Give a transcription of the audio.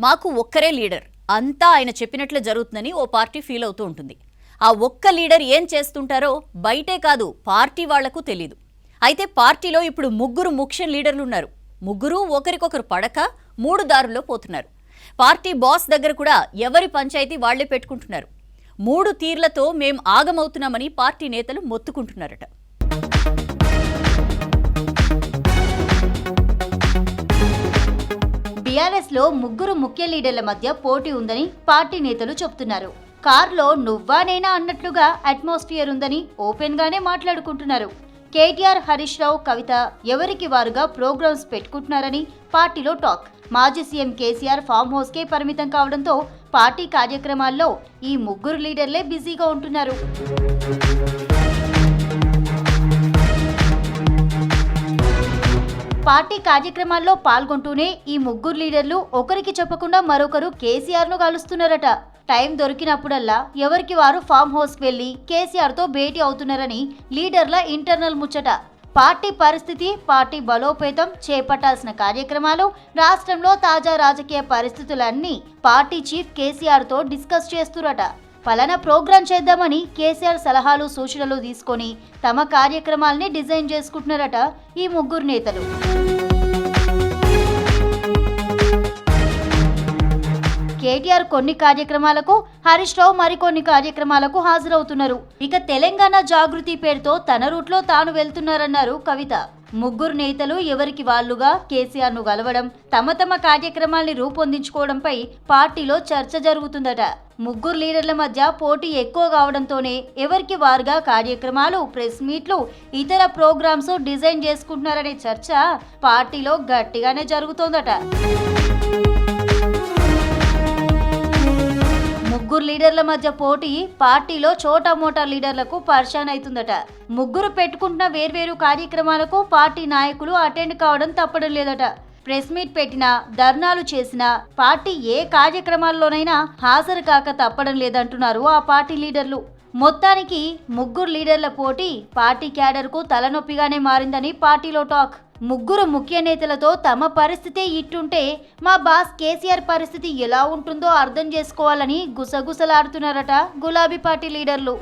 మాకు ఒక్కరే లీడర్, అంతా ఆయన చెప్పినట్లే జరుగుతుందని ఓ పార్టీ ఫీల్ అవుతూ ఉంటుంది. ఆ ఒక్క లీడర్ ఏం చేస్తుంటారో బయటే కాదు పార్టీ వాళ్లకు తెలీదు. అయితే పార్టీలో ఇప్పుడు ముగ్గురు ముఖ్య లీడర్లు ఉన్నారు. ముగ్గురు ఒకరికొకరు పడక మూడు దారుల్లో పోతున్నారు. పార్టీ బాస్ దగ్గర కూడా ఎవరి పంచాయతీ వాళ్లే పెట్టుకుంటున్నారు. మూడు తీర్లతో మేం ఆగమవుతున్నామని పార్టీ నేతలు మొత్తుకుంటున్నారట. బీఆర్ఎస్ లో ముగ్గురు ముఖ్య లీడర్ల మధ్య పోటీ ఉందని పార్టీ నేతలు చెప్తున్నారు. కార్లో నువ్వా నేనా అన్నట్లుగా అట్మాస్ఫియర్ ఉందని ఓపెన్ గానే మాట్లాడుకుంటున్నారు. కేటీఆర్, హరీష్ రావు, కవిత ఎవరికి వారుగా ప్రోగ్రామ్స్ పెట్టుకుంటున్నారని పార్టీలో టాక్. మాజీ సీఎం కేసీఆర్ ఫామ్ హౌస్ కే పరిమితం కావడంతో పార్టీ కార్యక్రమాల్లో ఈ ముగ్గురు లీడర్లే బిజీగా ఉంటున్నారు. పార్టీ కార్యక్రమాల్లో పాల్గొంటూనే ఈ ముగ్గురు లీడర్లు ఒకరికి చెప్పకుండా మరొకరు కేసీఆర్ ను కలుస్తున్నారట. టైం దొరికినప్పుడల్లా ఎవరికి వారు ఫామ్ హౌస్ వెళ్లి కేసీఆర్ తో భేటీ అవుతున్నారని లీడర్ల ఇంటర్నల్ ముచ్చట. పార్టీ పరిస్థితి, పార్టీ బలోపేతం, చేపట్టాల్సిన కార్యక్రమాలు, రాష్ట్రంలో తాజా రాజకీయ పరిస్థితులన్నీ పార్టీ చీఫ్ కేసీఆర్ తో డిస్కస్ చేస్తురట. పలానా ప్రోగ్రాం చేద్దామని కేసీఆర్ సలహాలు, సూచనలు తీసుకొని తమ కార్యక్రమాల్ని డిజైన్ చేసుకుంటున్నారట ఈ ముగ్గురు నేతలు. కేటీఆర్ కొన్ని కార్యక్రమాలకు, హరీష్ రావు మరికొన్ని కార్యక్రమాలకు హాజరవుతున్నారు. ఇక తెలంగాణ జాగృతి పేరుతో తన రూట్లో తాను వెళ్తున్నారన్నారు కవిత. ముగ్గురు నేతలు ఎవరికి వాళ్లుగా కేసీఆర్ ను కలవడం, తమ తమ కార్యక్రమాల్ని రూపొందించుకోవడంపై పార్టీలో చర్చ జరుగుతుందట. ముగ్గురు లీడర్ల మధ్య పోటీ ఎక్కువ కావడంతోనే ఎవరికి వారుగా కార్యక్రమాలు, ప్రెస్ మీట్లు, ఇతర ప్రోగ్రామ్స్ డిజైన్ చేసుకుంటున్నారనే చర్చ పార్టీలో గట్టిగానే జరుగుతోందట. ముగ్గురు లీడర్ల మధ్య పోటీ పార్టీలో చోటా మోటా లీడర్లకు పరిశాన్ అవుతుందట. ముగ్గురు పెట్టుకుంటున్న వేర్వేరు కార్యక్రమాలకు పార్టీ నాయకులు అటెండ్ కావడం తప్పడం లేదట. ప్రెస్ మీట్ పెట్టినా, ధర్నాలు చేసినా, పార్టీ ఏ కార్యక్రమాల్లోనైనా హాజరు కాక తప్పడం లేదంటున్నారు ఆ పార్టీ లీడర్లు. మొత్తానికి ముగ్గురు లీడర్ల పోటీ పార్టీ క్యాడర్కు తలనొప్పిగానే మారిందని పార్టీలో టాక్. ముగ్గురు ముఖ్య నేతలతో తమ పరిస్థితే ఇట్టుంటే మా బాస్ కేసీఆర్ పరిస్థితి ఎలా ఉంటుందో అర్థం చేసుకోవాలని గుసగుసలాడుతున్నారట గులాబీ పార్టీ లీడర్లు.